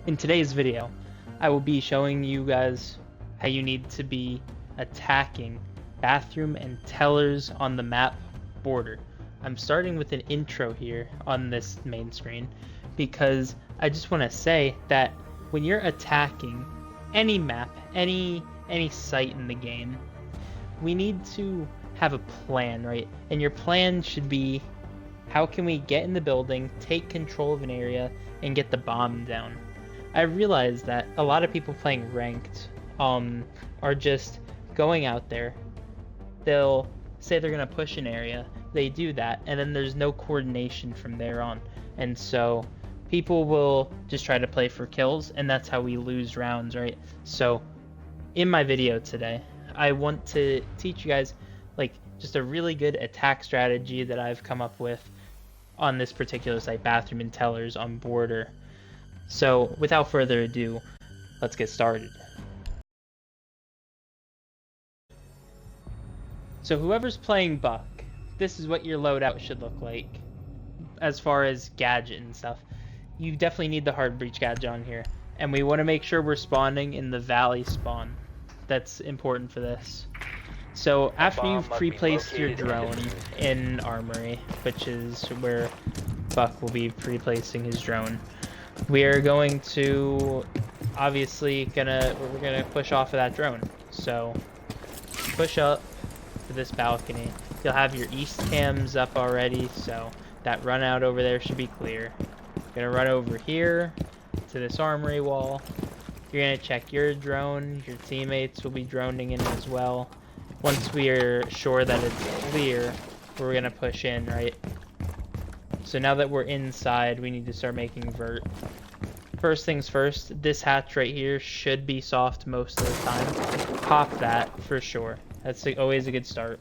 In today's video, I will be showing you guys how you need to be attacking bathroom and tellers on the map border. I'm starting with an intro here on this main screen because I just want to say that when you're attacking any map, any site in the game, we need to have a plan, right? And your plan should be, how can we get in the building, take control of an area, and get the bomb down? I realize that a lot of people playing ranked are just going out there. They'll say they're going to push an area, they do that, and then there's no coordination from there on. And so people will just try to play for kills, and that's how we lose rounds, right? So in my video today, I want to teach you guys like just a really good attack strategy that I've come up with on this particular site, Bathroom and Tellers on Border. So without further ado, let's get started. So whoever's playing Buck, this is what your loadout should look like as far as gadget and stuff. You definitely need the hard breach gadget on here, and we want to make sure we're spawning in the valley spawn. That's important for this. So after you've pre-placed your drone in Armory, which is where Buck will be pre-placing his drone, we are going to we're gonna push off of that drone. So push up to this balcony. You'll have your east cams up already, so that run out over there should be clear. Gonna run over here to this armory wall. You're gonna check your drone. Your teammates will be droning in as well. Once we are sure that it's clear, we're gonna push in, right? So now that we're inside, we need to start making vert. First things first, this hatch right here should be soft most of the time. Pop that for sure. That's always a good start.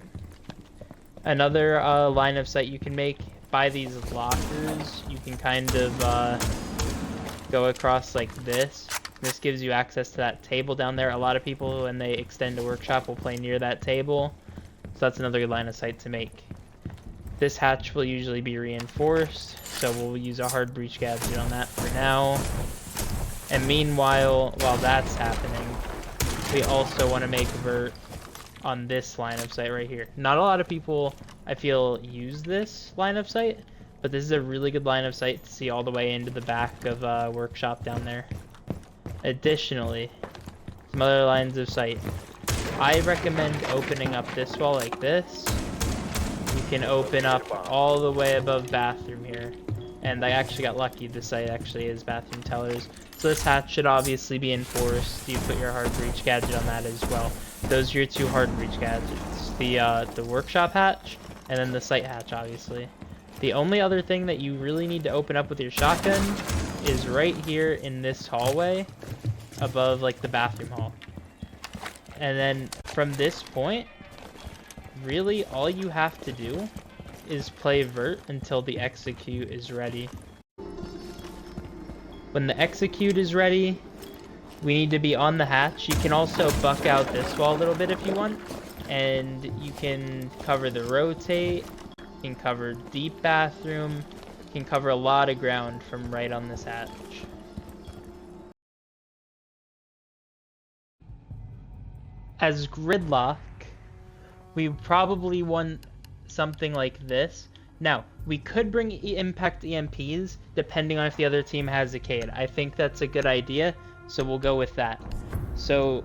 Another line of sight you can make, by these lockers, you can kind of go across like this. This gives you access to that table down there. A lot of people, when they extend a workshop, will play near that table. So that's another line of sight to make. This hatch will usually be reinforced, so we'll use a hard breach gadget on that for now. And meanwhile, while that's happening, we also want to make vert on this line of sight right here. Not a lot of people, I feel, use this line of sight, but this is a really good line of sight to see all the way into the back of workshop down there. Additionally, some other lines of sight. I recommend opening up this wall like this. You can open up all the way above bathroom here. And I actually got lucky, this site actually is bathroom tellers. So this hatch should obviously be enforced. You put your hard breach gadget on that as well. Those are your two hard breach gadgets. The workshop hatch, and then the site hatch, obviously. The only other thing that you really need to open up with your shotgun is right here in this hallway above like the bathroom hall. And then from this point, really all you have to do is play vert until the execute is ready. When the execute is ready, we need to be on the hatch. You can also buck out this wall a little bit if you want, and you can cover the rotate, you can cover deep bathroom, you can cover a lot of ground from right on this hatch. As gridlock, we probably want something like this. Now, we could bring impact EMPs depending on if the other team has a Cade. I think that's a good idea, so we'll go with that. So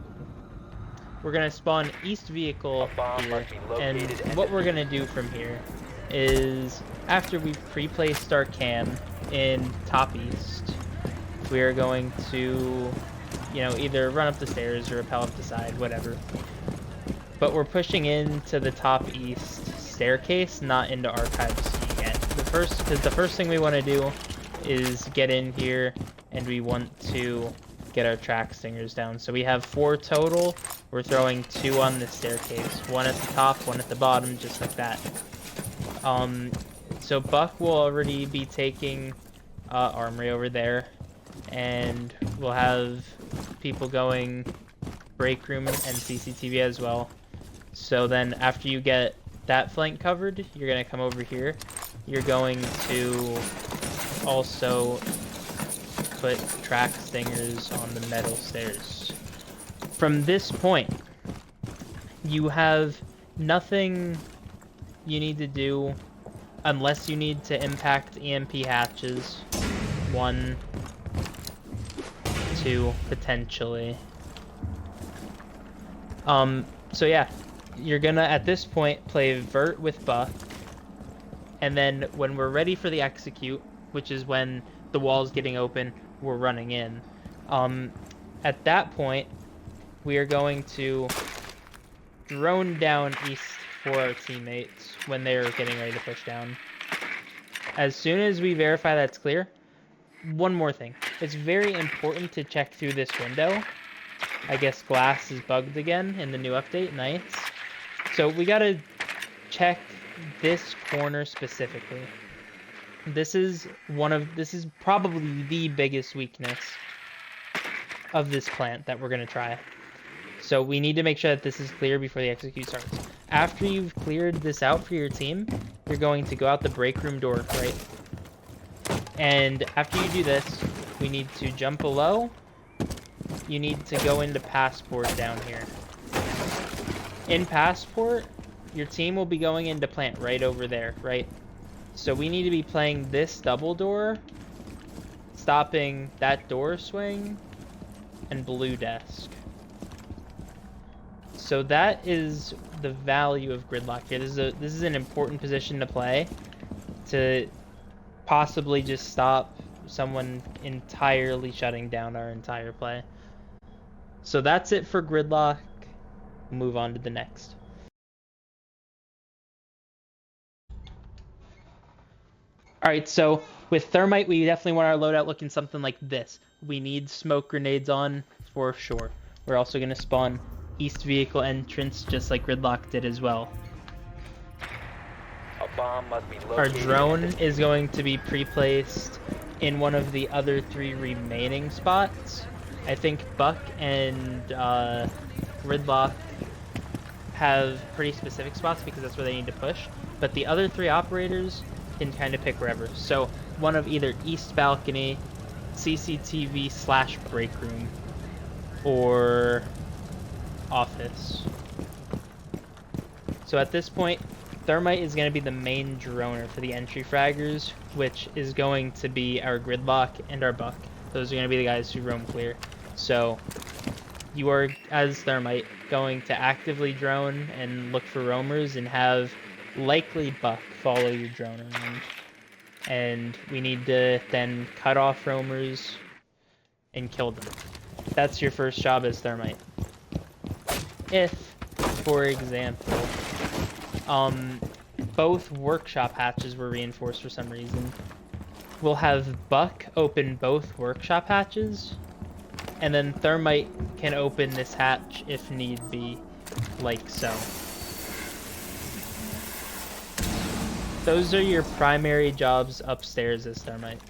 we're gonna spawn east vehicle here, and what we're gonna do from here is, after we've pre-placed our cam in top east, we are going to, either run up the stairs or rappel up the side, whatever. But we're pushing into the top east staircase, not into archive C yet. Because the first thing we want to do is get in here, and we want to get our track stingers down. So we have 4 total. We're throwing 2 on the staircase, 1 at the top, 1 at the bottom, just like that. So Buck will already be taking Armory over there, and we'll have people going break room and CCTV as well. So then after you get that flank covered, you're going to come over here. You're going to also put track stingers on the metal stairs. From this point, you have nothing you need to do unless you need to impact EMP hatches. 1, 2, potentially. So yeah, you're gonna, at this point, play Vert with Buck, and then when we're ready for the execute, which is when the wall's getting open, we're running in. At that point, we are going to drone down east for our teammates when they're getting ready to push down. As soon as we verify that's clear, one more thing. It's very important to check through this window. I guess glass is bugged again in the new update. Nice. So we gotta check this corner specifically. This is probably the biggest weakness of this plant that we're gonna try. So we need to make sure that this is clear before the execute starts. After you've cleared this out for your team, you're going to go out the break room door, right? And after you do this, we need to jump below. You need to go into passport down here. In passport, your team will be going into plant right over there, right? So we need to be playing this double door, stopping that door swing, and blue desk. So that is the value of gridlock here. This is an important position to play to possibly just stop someone entirely shutting down our entire play. So that's it for gridlock. We'll move on to the next. Alright, so with Thermite, we definitely want our loadout looking something like this. We need smoke grenades on for sure. We're also going to spawn east vehicle entrance just like gridlock did as well. A bomb must be located. Our drone is going to be pre-placed in one of the other 3 remaining spots. I think Buck and Gridlock have pretty specific spots because that's where they need to push, but the other 3 operators can kind of pick wherever. So one of either east balcony, CCTV / break room, or office. So at this point, Thermite is going to be the main droner for the entry fraggers, which is going to be our Gridlock and our Buck. Those are going to be the guys who roam clear. So you are, as Thermite, going to actively drone and look for roamers and have likely Buck follow your drone around. And we need to then cut off roamers and kill them. That's your first job as Thermite. If, for example, both workshop hatches were reinforced for some reason, we'll have Buck open both workshop hatches, and then Thermite can open this hatch if need be, like so. Those are your primary jobs upstairs as Thermite.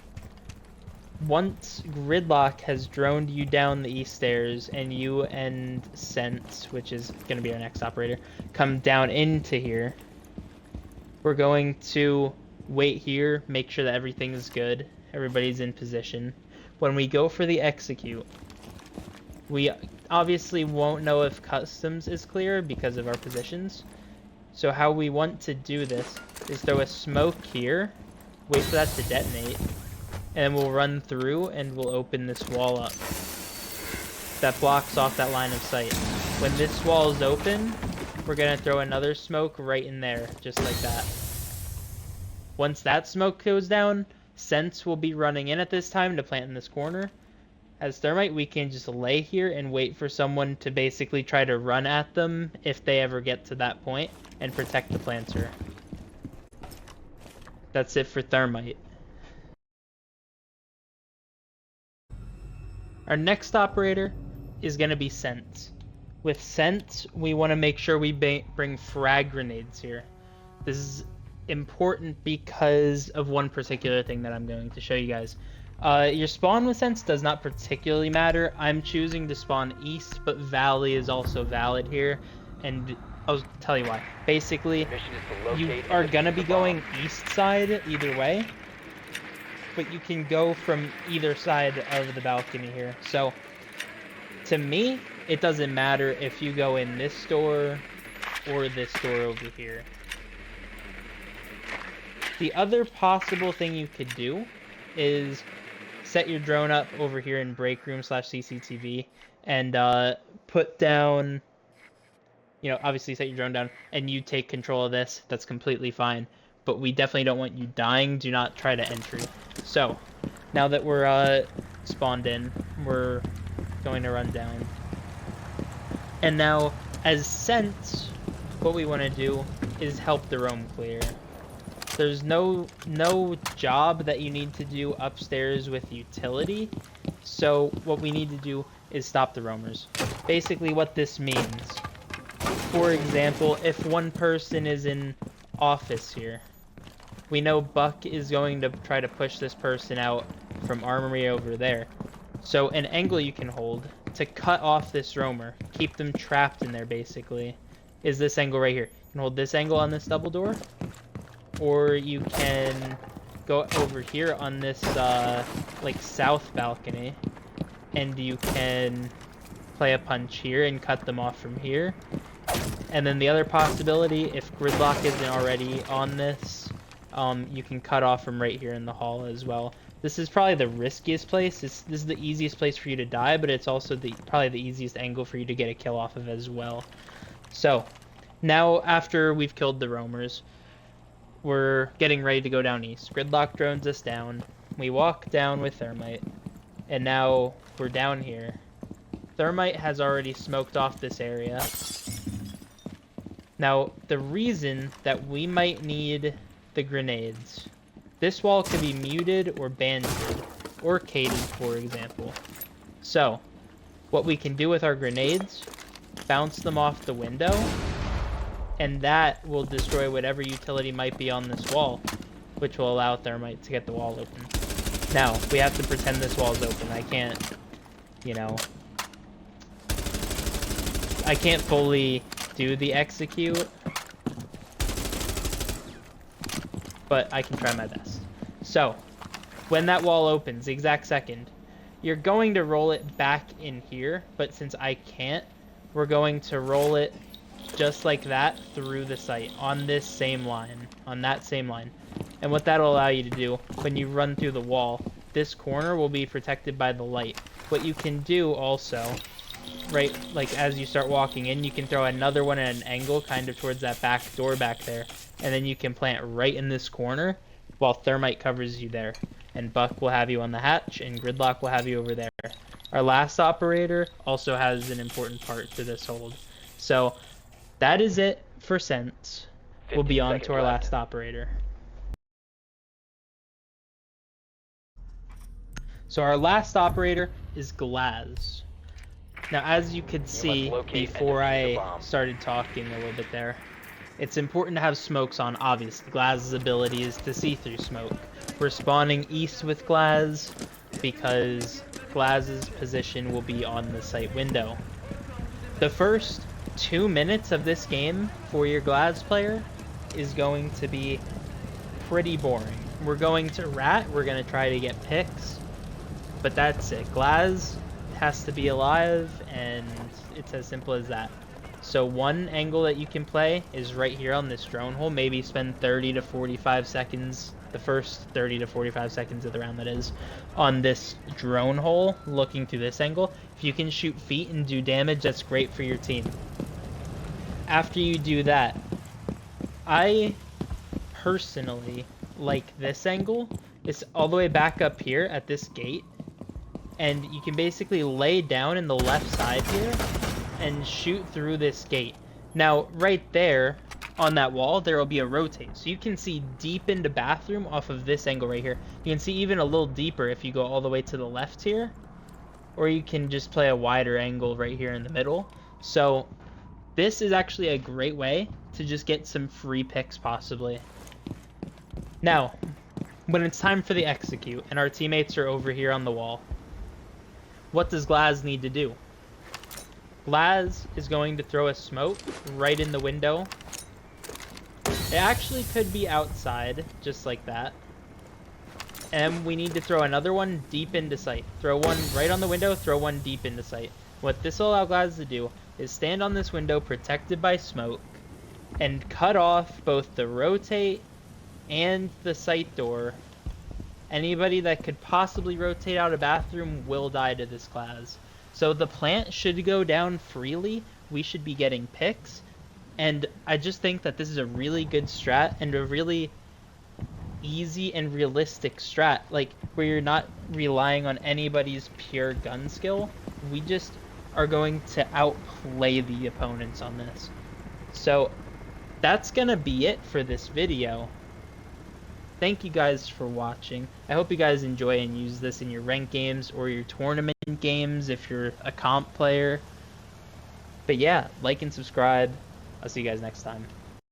Once Gridlock has droned you down the east stairs and you and Sense, which is going to be our next operator, come down into here, we're going to wait here, make sure that everything is good, everybody's in position. When we go for the execute, we obviously won't know if customs is clear because of our positions. So how we want to do this is throw a smoke here, wait for that to detonate, and then we'll run through and we'll open this wall up. That blocks off that line of sight. When this wall is open, we're gonna throw another smoke right in there, just like that. Once that smoke goes down, Sense will be running in at this time to plant in this corner. As Thermite, we can just lay here and wait for someone to basically try to run at them if they ever get to that point and protect the planter. That's it for Thermite. Our next operator is going to be Sense. With Sense, we want to make sure we bring frag grenades here. This is important because of one particular thing that I'm going to show you guys. Your spawn with Sense does not particularly matter. I'm choosing to spawn east, but Valley is also valid here, and I'll tell you why. Basically, you are going to be going east side either way, but you can go from either side of the balcony here. So, to me, it doesn't matter if you go in this door or this door over here. The other possible thing you could do is set your drone up over here in break room / CCTV and put down, you know, obviously set your drone down and you take control of this. That's completely fine. But we definitely don't want you dying. Do not try to entry. So, now that we're spawned in, we're going to run down. And now, as Sense, what we want to do is help the roam clear. There's no job that you need to do upstairs with utility, so what we need to do is stop the roamers. Basically what this means, for example, if one person is in office here, we know Buck is going to try to push this person out from armory over there. So an angle you can hold to cut off this roamer, keep them trapped in there basically, is this angle right here. You can hold this angle on this double door, or you can go over here on this like south balcony, and you can play a punch here and cut them off from here. And then the other possibility, if Gridlock isn't already on this, you can cut off from right here in the hall as well. This is probably the riskiest place. This is the easiest place for you to die, but it's also probably the easiest angle for you to get a kill off of as well. So, now after we've killed the roamers, we're getting ready to go down east. Gridlock drones us down. We walk down with Thermite, and now we're down here. Thermite has already smoked off this area. Now, the reason that we might need the grenades, this wall can be muted or banded, or cated, for example. So, what we can do with our grenades, bounce them off the window, and that will destroy whatever utility might be on this wall, which will allow Thermite to get the wall open. Now, we have to pretend this wall's open. I can't, you know, I can't fully do the execute, but I can try my best. So, when that wall opens, the exact second, you're going to roll it back in here, but since I can't, we're going to roll it just like that through the site on this same line, on that same line. And what that'll allow you to do when you run through the wall, this corner will be protected by the light. What you can do also, right, like as you start walking in, you can throw another one at an angle kind of towards that back door back there, and then you can plant right in this corner while Thermite covers you there. And Buck will have you on the hatch, and Gridlock will have you over there. Our last operator also has an important part to this hold. So that is it for Sense. We'll be on to our last operator. So our last operator is Glaz. Now, as you could see before I started talking a little bit there, it's important to have smokes on, obviously. Glaz's ability is to see through smoke. We're spawning east with Glaz because Glaz's position will be on the site window. The first 2 minutes of this game for your Glaz player is going to be pretty boring. We're going to rat, we're going to try to get picks, but that's it. Glaz has to be alive, and it's as simple as that. So one angle that you can play is right here on this drone hole. Maybe spend 30 to 45 seconds, the first 30 to 45 seconds of the round that is, on this drone hole, looking through this angle. If you can shoot feet and do damage, that's great for your team. After you do that, I personally like this angle. It's all the way back up here at this gate, and you can basically lay down in the left side here and shoot through this gate. Now, right there on that wall, there will be a rotate, so you can see deep into bathroom off of this angle right here. You can see even a little deeper if you go all the way to the left here, or you can just play a wider angle right here in the middle. So this is actually a great way to just get some free picks possibly. Now, when it's time for the execute and our teammates are over here on the wall, what does Glaz need to do? Glaz is going to throw a smoke right in the window. It actually could be outside, just like that. And we need to throw another one deep into sight. Throw one right on the window, throw one deep into sight. What this will allow guys to do is stand on this window protected by smoke and cut off both the rotate and the sight door. Anybody that could possibly rotate out a bathroom will die to this class. So the plant should go down freely. We should be getting picks. And I just think that this is a really good strat and a really easy and realistic strat, like where you're not relying on anybody's pure gun skill. We just are going to outplay the opponents on this. So that's gonna be it for this video. Thank you guys for watching. I hope you guys enjoy and use this in your ranked games or your tournament games if you're a comp player. But yeah, like and subscribe. I'll see you guys next time.